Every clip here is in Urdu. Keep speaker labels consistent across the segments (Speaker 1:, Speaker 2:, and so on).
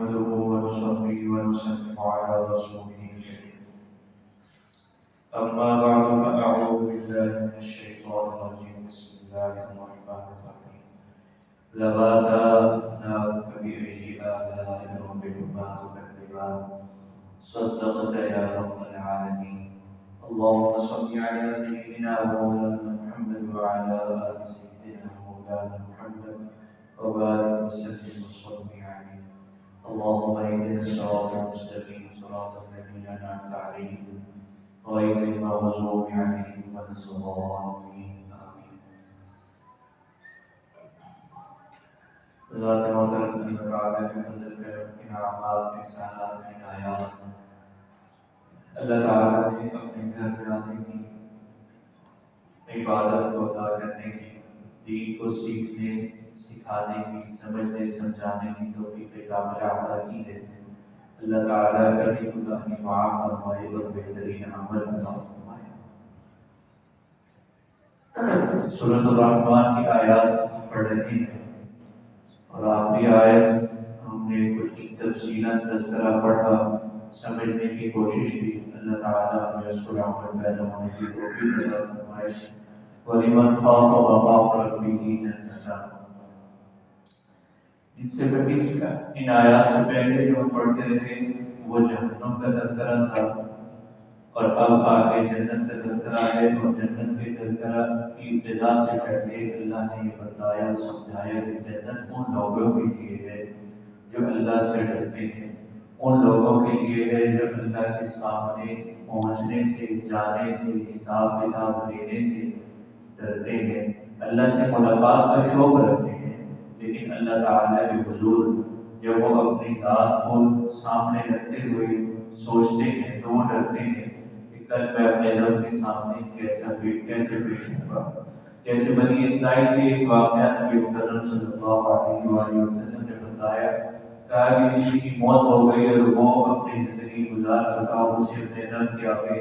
Speaker 1: نحمده ونصلي ونسلم على رسوله الكريم. أما بعد فأعوذ بالله من الشيطان الرجيم. بسم الله الرحمن الرحيم. ذواتا أفنان فبأي آلاء ربكما تكذبان. صدقت يا رب العالمين. اللهم صل على سيدنا ومولانا محمد وعلى آل سيدنا ومولانا محمد وبارك وسلم وصل عليه. اللهم اهدنا الصراط المستقيم صراط الذين أنعمت عليهم غير المغضوب عليهم ولا الضالين. آمين. ذات محترم اللہ تعالیٰ کے فضل پہ انعامات احسانات عنایات اللہ تعالیٰ نے اپنے گھر میں آنے کی عبادت کو ادا کرنے کی دین کو سیکھنے سکھانے کی سمجھنے سمجھانے کی توفیق کاملہ عطا کی ہے. اللہ تعالیٰ کرنے کو اپنی معاف فرمائے اور بہترین عمل عطا فرمائے. سورۃ الرحمن کی آیات پڑھ رہے ہیں اور آخری آیت ہم نے کچھ تفصیلاً تذکرہ پڑھا سمجھنے کی کوشش کی. اللہ تعالیٰ ہمیں اس کو عمل پیدا ہونے کی توفیق عطا فرمائے. وَلِمَنْ خَافَ مَقَامَ رَبِّهِ جَنَّتَانِ. ان آیات سے پہلے جو ہم پڑھتے رہے وہ جہنم کا تذکرہ تھا اور اب آگے جنت کا تذکرہ ہے. اور جنت کے تذکرہ کی ابتدا سے پہلے اللہ نے یہ بتایا اور سمجھایا کہ جنت ان لوگوں کے لیے ہے جو اللہ سے ڈرتے ہیں، ان لوگوں کے لیے ہے جو اللہ کے سامنے پہنچنے سے جانے سے حساب کتاب دینے سے ڈرتے ہیں، اللہ سے ملاقات کا شوق رکھتے ہیں. لیکن اللہ تعالیٰ کے حضور جب وہ اپنی ذات کو سامنے رکھتے ہوئے سوچتے ہیں تو وہ ڈرتے ہیں کہ کل میں اپنے رب کے سامنے کیسے پیش ہوں گا. جیسے بنی اسرائیل کے ایک واقعہ نبی مکرم صلی اللہ علیہ وآلہ وسلم نے بتایا، کہا کہ کسی کی موت ہو گئی اور وہ اپنی زندگی گزار سکا، اسے اپنے رب کے آگے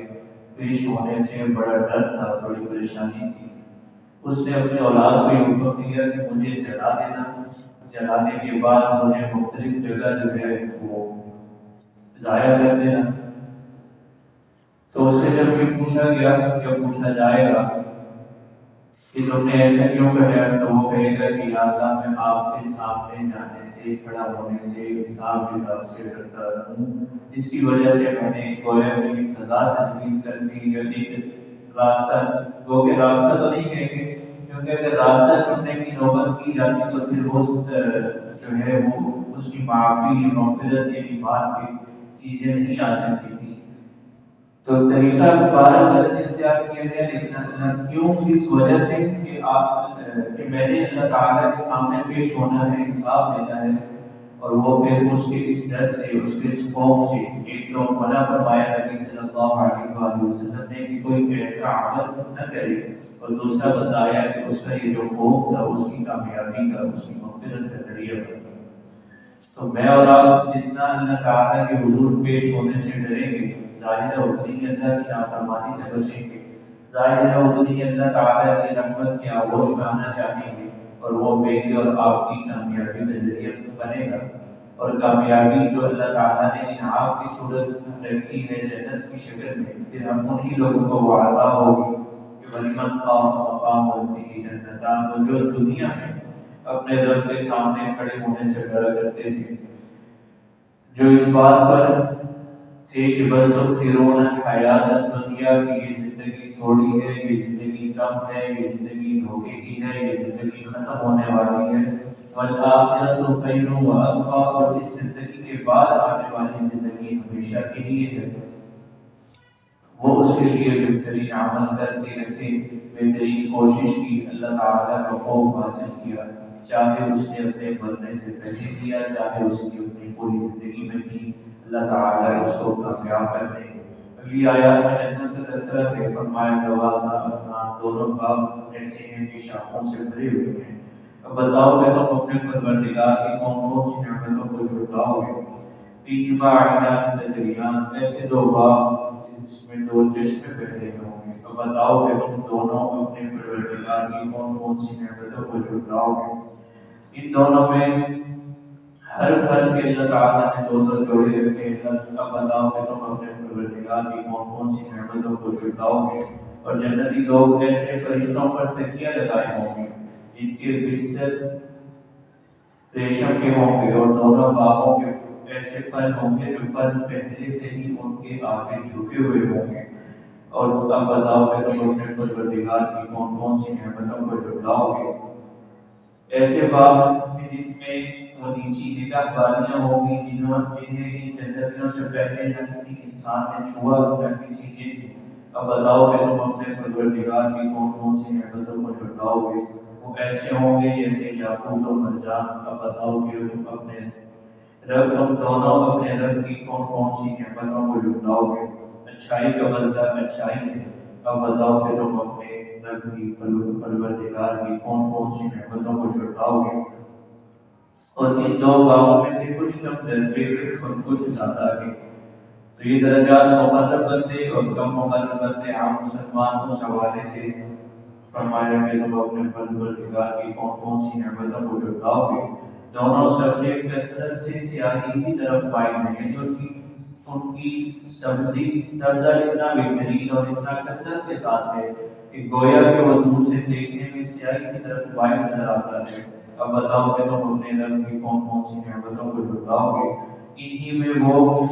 Speaker 1: پیش ہونے سے بڑا ڈر تھا، بڑی پریشانی تھی. اس نے اپنے اولاد کو یہ حکم دیا کہ مجھے جلا دینا، جلانے کے بعد مجھے مختلف جگہ جو ہے وہ ضائع کر دینا. تو اس سے جب یہ پوچھا گیا، جب پوچھا جائے گا کہ تم نے ایسا کیوں کہا، تو وہ کہے گا کہ یا اللہ میں آپ کے سامنے جانے سے کھڑا ہونے سے حساب کتاب سے ڈرتا ہوں، جس کی وجہ سے میں نے گویا میری سزا تجویز کر دی. یعنی راستہ وہ کہ راستہ تو نہیں کہیں گے، کیونکہ اگر راستہ چننے کی نوبت کی جاتی تو پھر وہ جو ہے وہ اس کی معافی مغفرت یا ایمان کی چیزیں نہیں آ سکتی تھی. تو طریقہ دوبارہ غلط اختیار کیا گیا. لیکن کیوں؟ اس وجہ سے کہ میں نے اللہ تعالیٰ کے سامنے پیش ہونا ہے، حساب دینا ہے. اور وہ پھر اس کے اس ڈر سے، اس کے اس خوف سے ایک تو منع فرمایا نبی صلی اللہ علیہ وآلہ وسلم نے کہ کوئی ایسا عمل نہ کرے، اور دوسرا بتایا کہ اس کا یہ جو خوف تھا اس کی کامیابی کا، اس کی مغفرت کا ذریعہ بنا. تو میں اور آپ جتنا اللہ تعالیٰ کے حضور پیش ہونے سے ڈریں گے، ظاہر ہے اتنی ہی اللہ کی نافرمانی سے بچیں گے، ظاہر ہے اتنی ہی اللہ تعالیٰ کی رحمت کی آغوش میں آنا چاہیں گے، اور وہ میری اور آپ کی کامیابی کا ذریعہ بنے گا. اور کامیابی جو اللہ تعالیٰ نے انعام کی صورت رکھی ہے جنت کی شکل میں، پھر ہم انہی لوگوں کو وعدہ ہوگی کہ وَلِمَنْ خَافَ مَقَامَ رَبِّهِ جَنَّتَانِ. وہ جو دنیا میں اپنے رب کے سامنے کھڑے ہونے سے ڈرا کرتے تھے، جو اس بات پر تھے کہ بل تؤثرون الحیات الدنیا، کہ یہ زندگی تھوڑی ہے، یہ زندگی کم ہے، یہ زندگی دھوکے کی ہے، یہ زندگی ختم ہونے والی ہے. والآخرۃ خیر وابقیٰ، اور اس زندگی کے بعد آنے والی زندگی ہمیشہ کے لیے ہے. وہ اس کے لیے بہترین عمل کر کے رکھے، بہترین کوشش کی، اللہ تعالیٰ کا خوف حاصل کیا، چاہے اس نے اپنے مرنے سے پہلے کیا، چاہے اس کی اپنی پوری زندگی میں کی، اللہ تعالیٰ اس کو کامیاب کر دے. اگلی آیات میں جنت کا تذکرہ ہے. فرمایا ذواتا افنان، دونوں باغ ایسے ہیں کہ شاخوں سے بھرے ہوئے ہیں. اب بتاؤ کہ تم اپنے پروردگار کی کون کون سی نعمتوں کو جھٹلاؤ گے. فیہما عینان تجریان، ایسے دو باغ جس میں دو چشمے بہ رہے ہوں گے. اب بتاؤ کہ تم دونوں اپنے پروردگار کی کون کون سی نعمتوں کو جھٹلاؤ گے. ان دونوں میں ہر گھر کے اللہ تعالیٰ نے دو دو جوڑے رکھے ہیں۔ اب بتاؤ کہ تم اپنے پروردگار کی کون کون سی نعمتوں کو جھٹلاؤ گے؟ اور جنتی لوگ ایسے فرشتوں پر تکیہ لگائے ہوں گے جن کے بستر ریشم کے ہوں گے، اور دونوں باغوں کے ایسے پھل ہوں گے جو پھل پہلے سے ہی ان کے آگے جھکے ہوئے ہوں گے۔ اور اب بتاؤ کہ تم اپنے پروردگار کی کون کون سی نعمتوں کو جھٹلاؤ گے؟ ایسے باغ جس میں وہ نیچی نگاہ والیاں ہوں گی جنہیں ان جنتیوں سے پہلے نہ کسی انسان نے چھوا نہ کسی جن نے۔ اب بتاؤ کہ تم اپنے پروردگار کی کون کون سی نعمتوں کو جھٹلاؤ گے؟ وہ ایسے ہوں گے جیسے یاقوت و مرجان۔ اب بتاؤ کہ تم دونوں اپنے رب کی کون کون سی نعمتوں کو جھٹلاؤ گے؟ اچھائی کا بدلہ اچھائی ہے۔ اب بتاؤ کہ تم اپنے رب کی پروردگار کی کون کون سی نعمتوں کو جھٹلاؤ گے؟ اور ان دو باغوں میں سے کچھ کم درجے کے اور کچھ زیادہ کے۔ تو یہ درجات مقرب بندے اور کم مقرب بندے عام مسلمان اس حوالے سے فرمایا کہ تم اپنے پروردگار کی کون کون سی نعمتوں کو جھٹلاؤ گے؟ دونوں سبزے کثرت سے سیاہی کی طرف مائل ہیں، جو ان کی سبزہ اتنا بہترین اور اتنا کثرت کے ساتھ ہے کہ گویا کہ وہ دور سے دیکھنے میں سیاہی کی طرف مائل نظر آتا ہے۔ اب بتاؤ کہ تم اپنے رب کی کون کون سی نعمتوں کو جھٹلاؤ گے؟ انہی میں وہ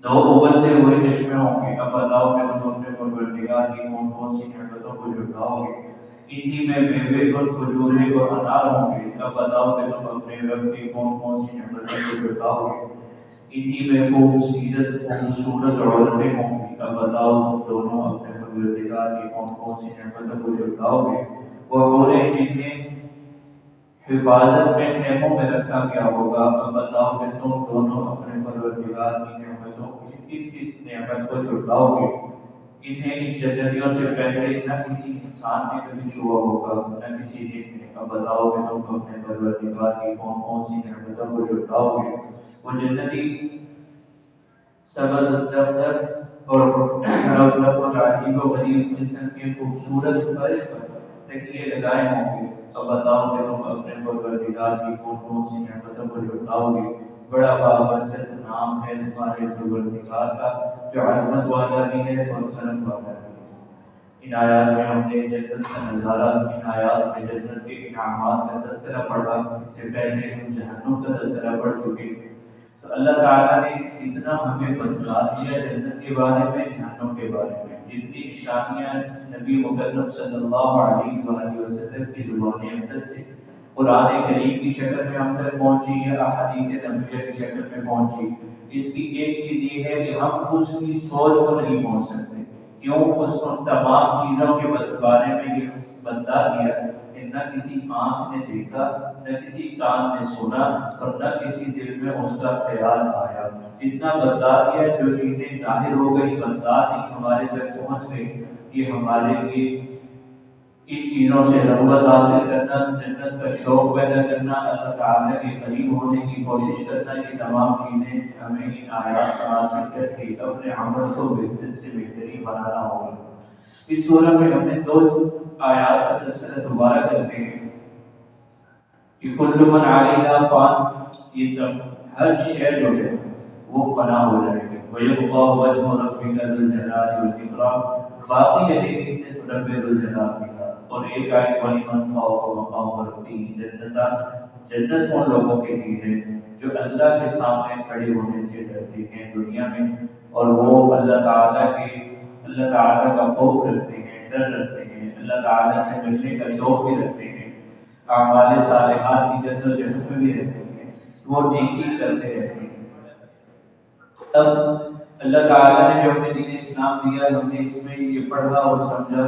Speaker 1: دو ابلتے ہوئے چشمے ہوں گے۔ اب بتاؤ کہ تم اپنے پروردگار کی کون کون سی نعمتوں کو جھٹلاؤ گے؟ انہی میں میوے اور کھجورے اور انار ہوں گے۔ اب بتاؤ کہ تم اپنے رب کی کون کون سی نعمتوں کو جھٹلاؤ گے؟ انہی میں خوبصورت عورتیں ہوں گی۔ اب بتاؤ تم دونوں اپنے پروردگار کی کون کون سی نعمتوں کو جھٹلاؤ گے؟ وہ عورتیں جنہیں حفاظت میں خیموں میں رکھا گیا ہوگا۔ اب بتاؤ کہ تم دونوں اپنے پروردگار کی نعمتوں کس نعمت کو جھٹلاؤ گے؟ انہیں ان جنتیوں سے پہلے نہ کسی انسان نے کبھی چھوا ہوگا نہ کسی جن نے۔ اب بتاؤ کہ تم اپنے پروردگار کی کون کون سی نعمتوں کو جھٹلاؤ گے؟ وہ جنتی سبز دفتر اور رونق اور عجیب و غریب قسم کے خوبصورت فرش پر تکیے لگائے ہوں گے۔ اب بتاؤ کہ تم اپنے پروردگار کی کون کون سی نعمتوں کو جھٹلاؤ گے؟ بڑا بابرکت نام ہے تمہارے پروردگار کا، جو عظمت والا بھی ہے اور کرم والا بھی ہے۔ ان آیات میں ہم نے جنت کا نظارہ، ان آیات میں جنت کے انعامات کا تذکرہ پڑھا۔ اس سے پہلے ہم جہنم کا تذکرہ پڑھ چکے۔ تو اللہ تعالیٰ نے جتنا ہمیں بتلا دیا جنت کے بارے میں، جہنم کے بارے میں، جتنی نشانیاں نبی مکرم صلی اللہ علیہ وآلہ وسلم کی زبان اقدس سے قرآن کریم کی شکل میں ہم تک پہنچی یا احادیث نبویہ کی شکل میں پہنچی، اس کی ایک چیز یہ ہے کہ ہم اس کی سوچ کو نہیں پہنچ سکتے۔ کیوں؟ اس ان تمام چیزوں کے بارے میں یہ بتلا دیا کہ نہ کسی آنکھ نے دیکھا، نہ کسی کان نے سنا، اور نہ کسی دل میں اس کا خیال آیا۔ جتنا بتلا دیا، جو چیزیں ظاہر ہو گئی، بتلا دی، ہمارے تک پہنچ گئی، یہ ہمارے لیے ان چیزوں سے رغبت حاصل کرنا، جنت کا شوق پیدا کرنا، اللہ تعالیٰ کے قریب ہونے کی کوشش کرنا، یہ تمام چیزیں ہمیں ان آیات سے حاصل کر کے اپنے عمل کو بہتر سے بہترین بنانا ہوگا۔ اس سورہ میں ہم نے دو آیات کا تذکرہ دوبارہ کرتے ہیں کہ کل من علیہا فان، یہ ہر شے جو ہے وہ فنا ہو جائے گی، وَيَبْقَى وَجْهُ رَبِّكَ ذُو الْجَلَالِ وَالْإِكْرَامِ، باقی رہے گی صرف رب ذو الجلال کے ساتھ۔ اور ایک آیت وَلِمَنْ خَافَ مَقَامَ رَبِّهِ جَنَّتَانِ، جنت ان لوگوں کے لیے ہے جو اللہ کے سامنے کھڑے ہونے سے ڈرتے ہیں دنیا میں، اور وہ اللہ تعالیٰ کا خوف رکھتے ہیں، ڈر رکھتے ہیں، اللہ تعالیٰ سے ملنے کا شوق بھی رکھتے ہیں، اعمال صالحات کی جد و جہد میں بھی رہتے ہیں، وہ نیکی کرتے رہتے ہیں۔ اب اللہ تعالیٰ نے جو ہمیں دین اسلام دیا، ہم نے اس میں یہ پڑھا اور سمجھا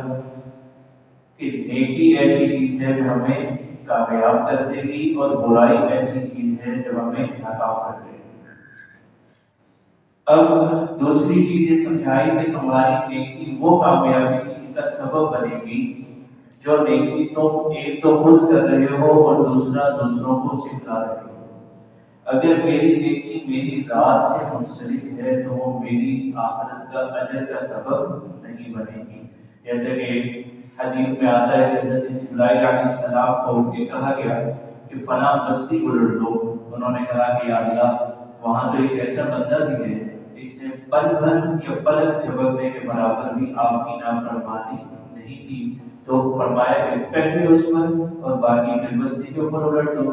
Speaker 1: کہ نیکی ایسی چیز ہے جو ہمیں کامیاب کر دے گی، اور برائی ایسی چیز ہے جو ہمیں ناکام کر دے گی۔ اب دوسری چیز یہ سمجھائی کہ تمہاری نیکی وہ کامیابی کی اس کا سبب بنے گی جو نیکی تم ایک تو خود کر رہے ہو اور دوسرا دوسروں کو سکھلا رہے ہو۔ اگر میری نیکی میری ذات سے منسلک ہے تو وہ میری آخرت کا اجر کا سبب نہیں بنے گی۔ جیسے کہ حدیث میں آتا ہے کہ حضرت جبرائیل علیہ السلام کو یہ کہا گیا کہ فلاں بستی گزر دو، انہوں نے کہا کہ یا اللہ وہاں تو ایک ایسا بندہ بھی ہے جس نے پل بھر یا پلک جھپکنے کے برابر بھی آپ کی نافرمانی نہیں کی، تو فرمایا کہ پہلے اس پر اور باقی بالبستی کے اوپر الٹ دو۔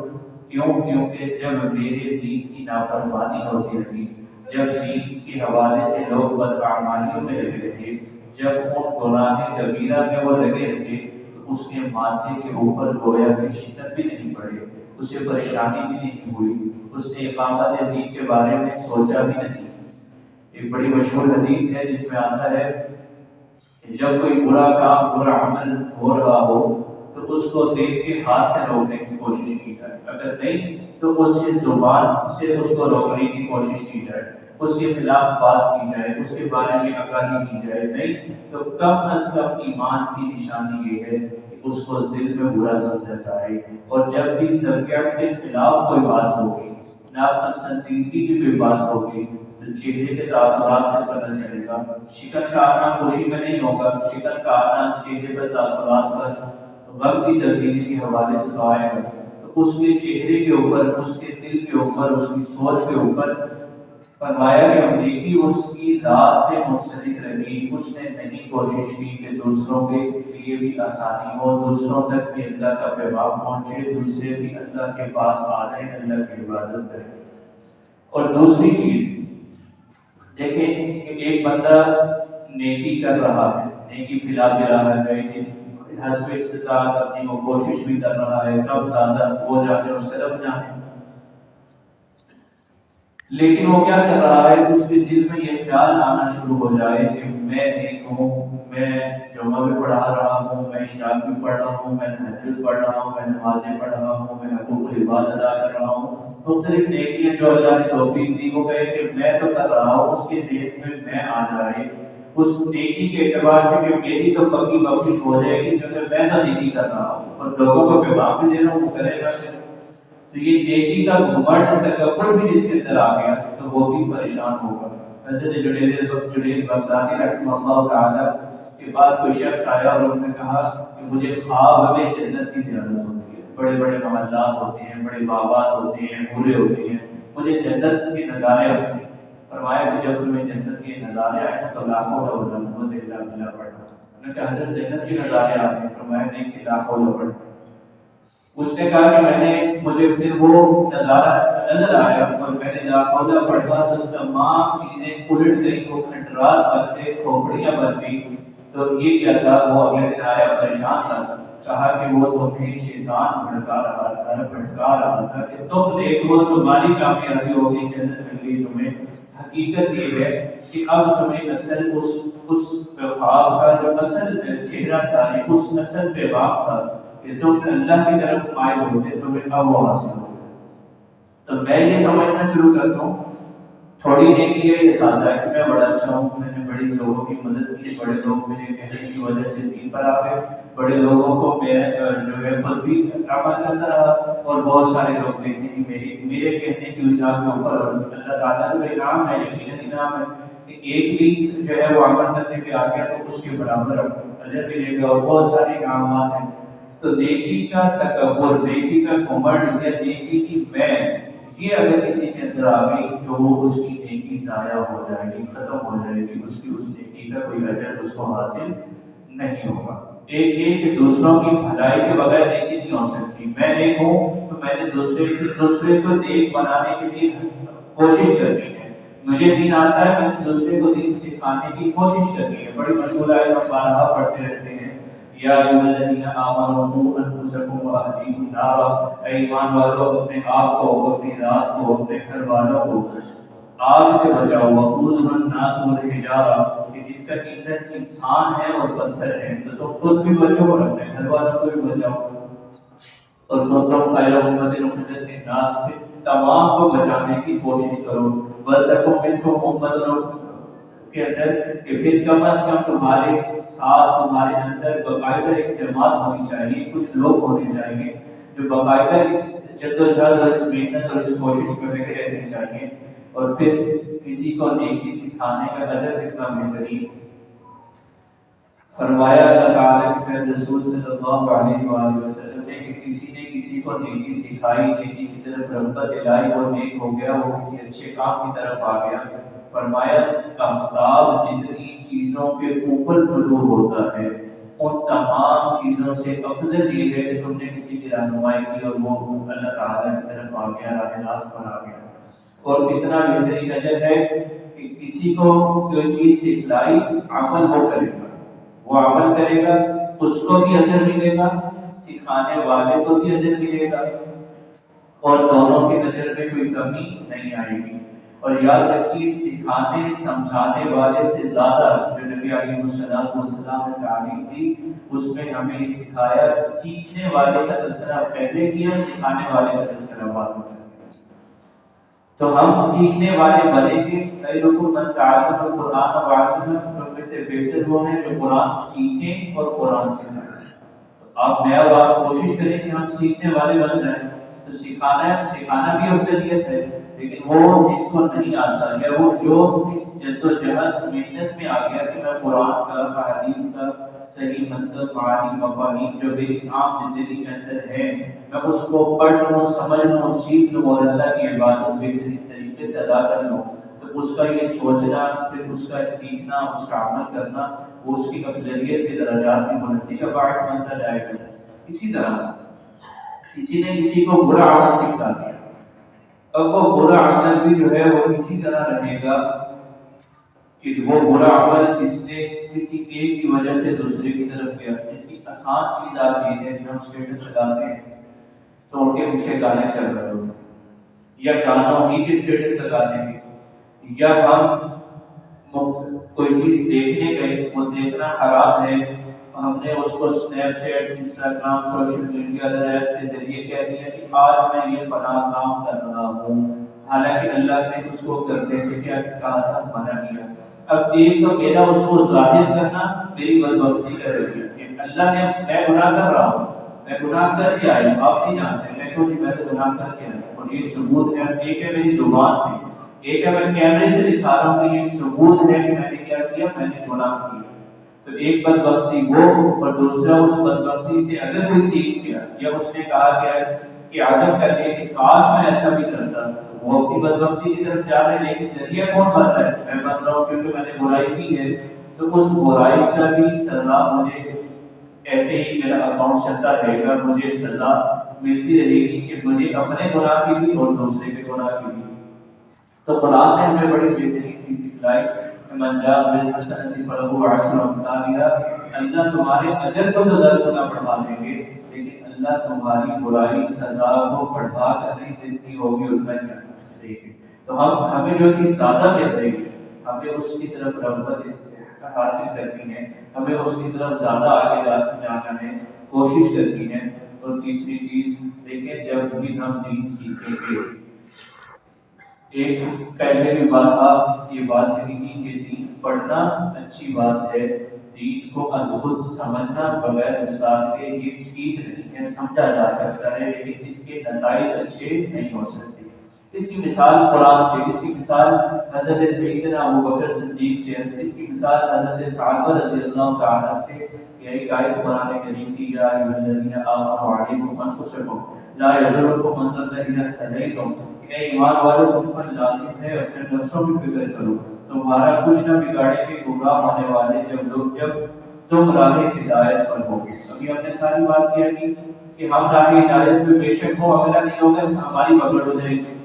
Speaker 1: کیوں؟ کیونکہ جب میرے دین کی نافرمانی ہوتی رہی، جب دین کے حوالے سے لوگ بدعمالیوں میں لگے رہے، جب ان گناہ کبیرہ میں وہ لگے رہے، تو اس کے ماتھے کے اوپر گویا کہ شکن بھی نہیں پڑے، اسے پریشانی بھی نہیں ہوئی، اس نے اقامت دین کے بارے میں سوچا بھی نہیں۔ ایک بڑی مشہور حدیث ہے جس میں آتا ہے کہ جب کوئی برا کام، برا عمل ہو رہا ہو تو اس کو دیکھ کے ہاتھ سے روکنے کی کوشش کی جائے، اگر نہیں تو اس کی زبان سے اس کو روکنے کی کوشش کی جائے، اس کے خلاف بات کی جائے، اس کے بارے میں آگاہی کی جائے، نہیں تو کم از کم ایمان کی نشانی یہ ہے کہ اس کو دل میں برا سمجھا جائے۔ اور جب بھی تربیت کے خلاف کوئی بات ہوگی، ناپسندیدگی کی کوئی بات ہوگی، تو چہرے کے تاثرات سے پتہ چلے گا۔ شکن کا آنا خوشی میں نہیں ہوگا، شکن کا آنا چہرے پر تاثرات پر غم کی تبدیلی کے حوالے سے تو آئے گا، تو اس کے چہرے کے اوپر، اس کے دل کے اوپر، اس کی سوچ کے اوپر فرمایا کہ نیکی اس کی ذات سے منسلک رہی، اس نے نہیں کوشش کی کہ دوسروں کے لیے بھی آسانی ہو، دوسروں تک بھی اللہ کا پیغام پہنچے، دوسرے بھی اللہ کے پاس آ جائیں، اللہ کی عبادت کریں۔ اور دوسری چیز دیکھیں کہ ایک بندہ نیکی کر رہا ہے، نیکی پھیلا بھی رہا ہے، حسب استطاعت اپنی وہ کوشش بھی کر رہا ہے، کب زیادہ وہ جانے اس طرف جانے، لیکن وہ کیا کر رہا ہے، اس کے دل میں یہ خیال آنا شروع ہو جائے کہ میں ایک ہوں، میں جمعہ بھی پڑھا رہا ہوں، میں اشراق بھی پڑھ رہا ہوں، میں تہجد پڑھ رہا ہوں، میں نمازیں پڑھ رہا ہوں، میں حقوق العباد ادا کر رہا ہوں، مختلف نیکیاں جو اللہ نے توفیق دی، وہ کہے کہ میں تو کر رہا ہوں، اس کے ذہن میں آ جائے اس نیکی کے اعتبار سے کہ میری تو پکی بخشش ہو جائے گی کیونکہ میں تو نیکی کر رہا ہوں اور لوگوں کو پیغام بھی دے رہا ہوں، وہ کرے گا۔ تو یہ نیکی کا گھمنڈ، تکبر بھی جس کے اندر آ گیا تو وہ بھی پریشان ہوگا۔ حضرت جنید بغدادی رحمہ اللہ تعالیٰ کے پاس کوئی شخص آیا اور انہوں نے کہا کہ مجھے خواب میں جنت کی زیارت ہوتی ہے، بڑے بڑے محلات ہوتے ہیں، بڑے باغات ہوتے ہیں، حوریں ہوتی ہیں، مجھے جنت کے نظارے آتے ہیں۔ فرمایا کہ جب تمہیں جنت کے نظارے آئے تو لا حول ولا قوت الا باللہ پڑھنا۔ انہوں نے کہا حضرت جنت کے نظارے آتے ہیں؟ فرمایا نہیں کہ لا حول ولا قوت۔ اس نے کہا کہ مجھے پھر وہ نظارہ نظر آیا اور میں نے لا حول پڑھا تو تمام چیزیں الٹ گئی، وہ کھنڈرات بن گئے، کھوپڑیاں بن گئی۔ تو یہ کیا تھا؟ وہ اگلے دن آیا پریشان تھا، کہا کہ وہ تمہیں شیطان بھڑکا رہا تھا کہ تم دیکھو تمہاری کامیابی ہوگی، جنت مل گئی تمہیں۔ حقیقت یہ ہے کہ اب تمہیں اصل اس خواب کا جو اصل چہرہ تھا، اس اصل پیغام تھا کہ تم اللہ کی طرف مائل ہوتے، تمہیں اب وہ حاصل ہو۔ تو میں یہ سمجھنا شروع کرتا ہوں تھوڑی نیکی ہے یہ سادہ ہے کہ میں بڑا اچھا ہوں، میں نے بڑے لوگوں کی مدد کی، بڑے لوگ میرے کہنے کی وجہ سے دین پر آ گئے، بڑے لوگوں کو میں جو ہے خود بھی عمل کرتا رہا، اور بہت سارے لوگ دیکھیں کہ میرے کہنے کی وجہ کے اوپر اللہ تعالیٰ کا انعام ہے، یقیناً انعام ہے کہ ایک بھی جو ہے وہ عمل کرنے پہ آ گیا تو اس کے برابر اجر ملے گا، اور بہت سارے انعامات ہیں۔ تو نیکی کا تکبر، نیکی کا گھمنڈ یا نیکی کی میں، یہ اگر کسی کے اندر آ گئی تو وہ اس کی نیکی ضائع ہو جائے گی، ختم ہو جائے گی، اس نیکی کا کوئی اجر اس کو حاصل نہیں ہوگا۔ ایک دوسروں کی بھلائی کے بغیر نیکی نہیں ہو سکتی۔ میں نیک ہوں تو میں نے دوسرے کو نیک بنانے کے لیے کوشش کرنی ہے، مجھے دین آتا ہے، میں نے دوسرے کو دین سکھانے کی کوشش کرنی ہے۔ بڑی مشہور ہے، ہم بارہا پڑھتے رہتے ہیں، یا ایھا الذین آمنوا قوا انفسکم واہلیکم نارا، اے ایمان والو اپنے آپ کو، اپنی ذات کو، اپنے گھر والوں کو آگ سے بچاؤ، وقودها الناس والحجارہ، کہ جس کا ایندھن انسان ہے اور پتھر ہے، تو تم خود بھی بچو اور اپنے گھر والوں کو بھی بچاؤ۔ اور تم خیر امت اخرجت للناس، تمام کو بچانے کی کوشش کرو۔ وَلْتَكُن مِنْكُمْ أُمَّةٌ کے اندر کہ پھر کم از کم تمہارے ساتھ، تمہارے اندر باقاعدہ ایک جماعت ہونی چاہیے، کچھ لوگ ہونے چاہیے جو باقاعدہ اس جدوجہد اور اس محنت اور اس کوشش میں لگے رہنے چاہیے۔ اور پھر کسی کو نیکی سکھانے کا اجر کتنا بہترین۔ فرمایا اللہ تعالیٰ کے رسول صلی اللہ علیہ وآلہ وسلم نے کہ کسی نے کسی کو نیکی سکھائی، نیکی کی طرف رغبت دلائی، وہ نیک ہو گیا، وہ کسی اچھے کام کی طرف آ گیا۔ فرمایا آفتاب جتنی چیزوں کے اوپر طلوع ہوتا ہے ان تمام چیزوں سے افضل یہ ہے کہ تم نے کسی کی رہنمائی کی اور وہ اللہ تعالیٰ کی طرف آ گیا، راہ راست پر آ گیا۔ اور کتنا بہترین اجر ہے کہ کسی کو کوئی چیز سکھلائی، عمل وہ کرے گا، وہ عمل کرے گا، اس کو بھی اجر ملے گا، سکھانے والے کو بھی اجر ملے گا، اور دونوں کے اجر میں کوئی کمی نہیں آئے گی۔ اور یاد رکھیے سکھانے سمجھانے والے سے زیادہ جو نبی علیہ السلام نے تعلیم دی اس میں ہمیں یہ سکھایا سیکھنے والے کا تذکرہ پہلے کیا، سکھانے والے کا تذکرہ بعد میں۔ تو ہم سیکھنے والے بنیں گے، خیرکم من تعلم القرآن وعلمہ، تم میں سے بہتر وہ ہیں جو قرآن سیکھیں اور قرآن سکھائیں۔ تو آپ میں اور آپ کوشش کریں کہ ہم سیکھنے والے بن جائیں۔ تو سکھانا بھی افضلیت ہے، لیکن وہ جس کو نہیں آتا یا وہ جو اس جد و جہد محنت میں آ گیا کہ میں قرآن کا حدیث کا صحیح مطلب معانی مفاہیم جو میری عام زندگی کے اندر ہے میں اس کو پڑھ لوں، سمجھ لوں، سیکھ لوں اور اللہ کی عبادت بہترین طریقے سے ادا کر لوں، تو اس کا یہ سوچنا، پھر اس کا سیکھنا، اس کا عمل کرنا، وہ اس کی افضلیت کے درجات کی بلندی کا باعث بنتا جائے گا۔ اسی طرح کسی نے کسی کو برا عمل سکھا دیا، اب وہ برا عمل بھی جو ہے وہ اسی طرح رہے گا کہ وہ برا عمل جس نے کسی ایک کی وجہ سے دوسرے کی طرف گیا۔ اس کی آسان چیز آتی ہے کہ ہم اسٹیٹس لگاتے ہیں تو ان کے پیچھے گانے چل رہے ہوتے ہیں، یا گانوں ہی کے اسٹیٹس لگاتے ہیں، یا ہم کوئی چیز دیکھنے گئے، وہ دیکھنا حرام ہے، ہم نے اس کو snap chat, Instagram, social media apps کے ذریعے کہہ دیا کہ آج میں یہ فلاں کام کر رہا ہوں، حالانکہ اللہ نے اس کو کرنے سے کیا کہا تھا، منع کیا۔ اب ایک تو میرا اس کو ظاہر کرنا میری بدبختی کا ذریعہ کہ اللہ نے، میں گناہ کر رہا ہوں، میں گناہ کر کے آیا ہوں، آپ نہیں جانتے میں تو گناہ کر کے آیا ہوں، اور یہ ثبوت ہے، ایک ہے میری زبان سے، ایک ہے میں کیمرے سے دکھا رہا ہوں کہ یہ ثبوت ہے کہ میں نے کیا کیا، میں نے گناہ کیا۔ تو ایک بدبختی وہ، اور دوسرا اس بدبختی سے اگر کوئی سیکھ گیا یا اس نے کہا گیا کہ عزم کر کے کہ کاش میں ایسا بھی کرتا، تو وہ اپنی بدبختی کی طرف جا رہا ہے، لیکن ذریعہ کون بن رہا ہے؟ میں بن رہا ہوں کیونکہ میں نے برائی کی ہے، تو اس برائی کا بھی سزا مجھے ایسے ہی میرا اکاؤنٹ چلتا رہے گا، مجھے سزا ملتی رہے گی کہ مجھے اپنے گناہ کی بھی اور دوسرے کے گناہ کی بھی۔ تو قرآن نے ہمیں بڑی بہترین چیز سکھلائی، من جاء بالحسنۃ فلہ عشر امثالھا، اللہ تمہارے اجر کو تو 10 گنا بڑھا دیں گے، لیکن اللہ تمہاری برائی سزا کو بڑھا کر نہیں، جتنی ہوگی اتنا ہی دیں گے۔ تو ہمیں جو چیز زیادہ مل رہی ہے ہمیں اس کی طرف رغبت حاصل کرنی ہے، ہمیں اس کی طرف زیادہ آگے جانا ہے، کوشش کرنی ہے۔ اور تیسری چیز دیکھیں، جب بھی ہم دین سیکھیں گے، ایک پہلے بھی بات یہ بات کہی کہ دین پڑھنا اچھی بات ہے، دین کو ازخود سمجھنا بغیر استاد کے یہ ٹھیک نہیں ہے، سمجھا جا سکتا ہے لیکن اس کے نتائج اچھے نہیں ہو سکتے۔ اس کی مثال قرآن سے، اس کی مثال حضرت سیدنا ابوبکر صدیق سے، اس کی مثال حضرت صحابہ رضی اللہ تعالیٰ سے۔ یہ آیت قرآن کریم کی، یا ایھا الذین آمنوا علیکم انفسکم لا یضرکم من ضل اذا اہتدیتم، اے ایمان والو تم پر لازم ہے اپنے نفسوں کی فکر کرو، تمہارا کچھ نہ بگاڑیں گے گمراہ ہونے والے جب تم راہ ہدایت پر ہو۔ ابھی ہم نے ساری بات کیا کہ ہم راہ ہدایت پہ بے شک ہو، اگلا نہیں ہوگا ہماری پکڑ ہو جائے گی۔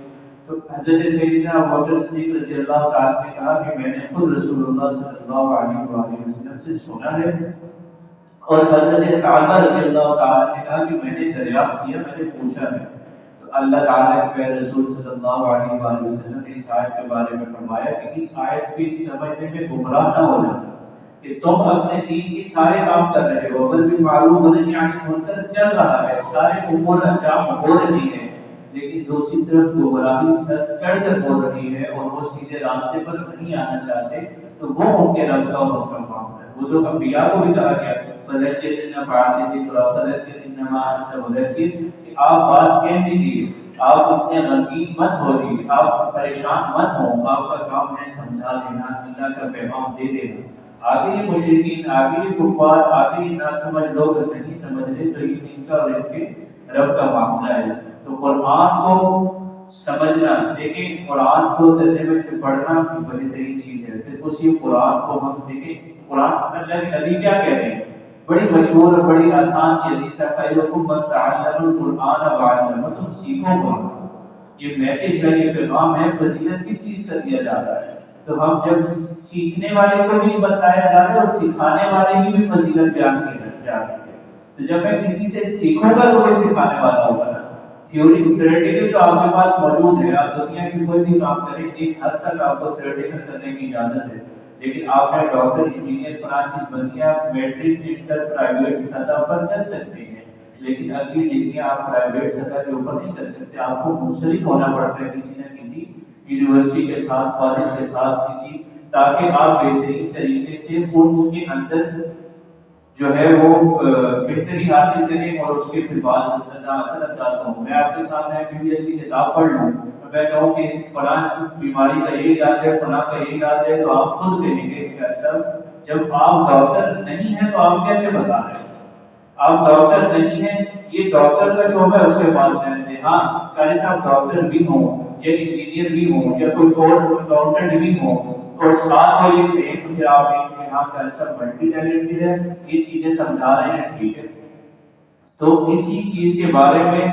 Speaker 1: تو حضرت سیدنا ابوبکر صدیق رضی اللہ تعالیٰ نے کہا کہ میں نے خود رسول اللہ صلی اللہ علیہ وآلہ وسلم سے سنا ہے، اور حضرت صحابہ رضی اللہ تعالیٰ نے کہا کہ میں نے دریافت کیا، میں نے پوچھا ہے۔ تو اللہ تعالیٰ کے پیارے رسول صلی اللہ علیہ وآلہ وسلم نے اس آیت کے بارے میں فرمایا کہ اس آیت کو سمجھنے میں گمراہ نہ ہو جانا کہ تم اپنے دین کی سارے کام کر رہے ہو، امر بالمعروف ونہی عن المنکر چل رہا ہے، سارے امور انجام ہو رہی ہیں، لیکن دوسری طرف گمراہی سر چڑھ کر بول رہی ہے اور وہ سیدھے راستے پر نہیں آنا چاہتے، تو وہ ان کے رب کا اور ان کا معاملہ ہے۔ وہ تو انبیاء کو بھی کہا گیا فذکر ان نفعت الذکریٰ فذکر انما انت مذکر، کہ آپ بات کہہ دیجیے، آپ اتنے غمگین مت ہو جائیے، آپ پریشان مت ہوں، آپ کا کام ہے سمجھا دینا، اللہ کا پیغام دے دینا۔ آگے یہ مشرکین، آگے یہ کفار، آگے یہ ناسمجھ لوگ نہیں سمجھ رہے، تو ان کا اور ان کے رب کا معاملہ ہے. تو قرآن کو سمجھنا، دیکھیں قرآن کو ترجمے سے پڑھنا بہترین چیز ہے. پھر اسی قرآن کو ہم دیکھیں قرآن اللہ کے نبی کیا کہتے ہیں، بڑی مشہور اور بڑی آسان سی حدیث ہے، خیرکم من تعلم القرآن وعلمہ، تم سیکھو قرآن. یہ میسج ہے، یہ پیغام ہے. فضیلت کس چیز کا دیا جاتا ہے؟ تو ہم جب سیکھنے والے کو بھی بتایا جا رہا ہے اور سکھانے والے کی بھی فضیلت بیان کی جا رہی ہے. تو جب میں کسی سے سیکھوں گا تو کوئی سکھانے والا ہوگا نا. تھیوریٹیکل تو آپ کے پاس موجود ہے، آپ دنیا کی کوئی بھی کام کریں ایک حد تک آپ کو تھیوریٹیکل کرنے کی اجازت ہے. لیکن آپ نے ڈاکٹر انجینئر فلاں چیز بنی ہے، آپ میٹرک انٹر پرائیویٹ سطح پر کر سکتے ہیں، لیکن اگلی ڈگریاں آپ پرائیویٹ سطح کے اوپر نہیں کر سکتے. آپ کو منسلک ہونا پڑتا ہے کسی نہ کسی یونیورسٹی کے ساتھ، کالج کے ساتھ کسی، تاکہ آپ بہترین طریقے سے اس کے اندر جو ہے وہ بہتری حاصل کریں اور اس کے پھر بعد اثر انداز ہوں. میں آپ کے سامنے MBBS کی کتاب پڑھ لوں، میں کہوں کہ فلاں بیماری کا یہ علاج ہے، فلاں کا یہ علاج ہے، تو آپ خود کہیں گے کہ ایسا جب آپ ڈاکٹر نہیں ہیں تو آپ کیسے بتا رہے ہیں؟ آپ ڈاکٹر نہیں ہیں، یہ ڈاکٹر کا شعبہ ہے، اس کے پاس رہتے ہیں. ہاں قاری صاحب ڈاکٹر بھی ہوں یا انجینئر بھی ہوں یا کوئی اور اکاؤنٹنٹ بھی ہوں اور ساتھ میں یہ کہیں کہ آپ یہاں کا ایسا ملٹی ٹیلنٹڈ ہے، یہ چیزیں سمجھا رہے ہیں، ٹھیک ہے. تو اسی چیز کے بارے میں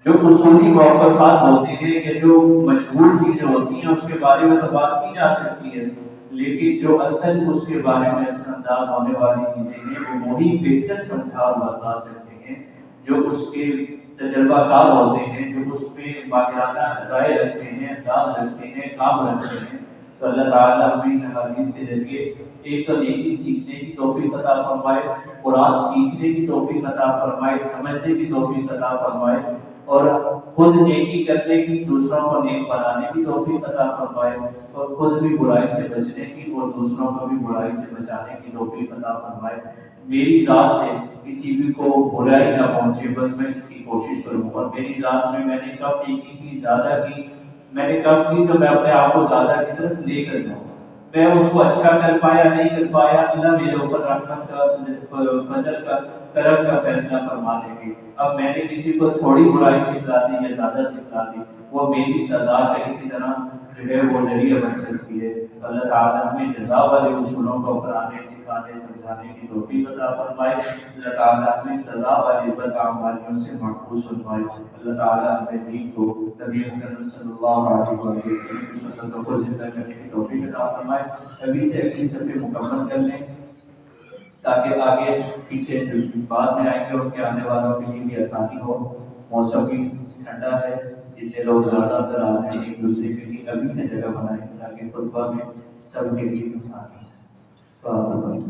Speaker 1: جو اصولی موقفات ہوتے ہیں یا جو مشہور چیزیں ہوتی ہیں اس کے بارے میں تو بات کی جا سکتی ہے، لیکن جو اصل اس کے بارے میں اثر انداز ہونے والی چیزیں ہیں وہ وہی بہتر سمجھا اور بتا سکتے ہیں جو اس کے تجربہ کار ہوتے ہیں، جو اس پہ ماہرانہ رائے رکھتے ہیں، انداز رکھتے ہیں، کام رکھتے ہیں. تو اللہ تعالیٰ ہمیں حدیث کے ذریعے ایک تو نیکی سیکھنے کی توفیق عطا فرمائے، قرآن سیکھنے کی توفیق عطا فرمائے، سمجھنے کی توفیق عطا فرمائے، اور خود نیکی کرنے کی، دوسروں کو نیک بنانے کی توفیق عطا فرمائے، اور خود بھی برائی سے بچنے کی اور دوسروں کو بھی برائی سے بچانے کی توفیق عطا فرمائے. میری ذات سے کسی بھی کو برائی نہ پہنچے، بس میں اس کی کوشش کروں. اور میری ذات میں نے کب نیکی کی، زیادہ کی، میں نے کب کی تو میں اپنے آپ کو زیادہ کی طرف لے کر جاؤں. میں اس کو اچھا کر پایا نہیں کر پایا، اللہ میرے اوپر رحمت کا، فضل کا، کرم کا فیصلہ فرما دیں گے. اب میں نے کسی کو تھوڑی برائی سکھلا دی یا زیادہ سکھلا دی، وہ میری سزا ہے، اسی طرح جو ہے وہ ذریعہ بن سکتی ہے. اللہ تعالیٰ ہمیں جزا والے اصولوں کو اپنانے، سکھانے، سمجھانے کی توفیق عطا فرمائے. اللہ تعالیٰ ہمیں سزا والے بدعمالیوں سے محفوظ فرمائے. اللہ تعالیٰ ہمیں دین کو نبی محمد صلی اللہ علیہ وسلم کی سنتوں کو زندہ کرنے کی توفیق عطا فرمائے. ابھی سے اگلی صفحے مکمل کر لیں تاکہ آگے پیچھے جو بعد میں آئیں گے ان کے آنے والوں کے لیے بھی آسانی ہو. موسم بھی ٹھنڈا ہے، جتنے لوگ زیادہ تر آ جائیں ایک دوسرے کے لیے ابھی سے جگہ بنائیں تاکہ خطبہ میں سب کے لیے آسانی ہو.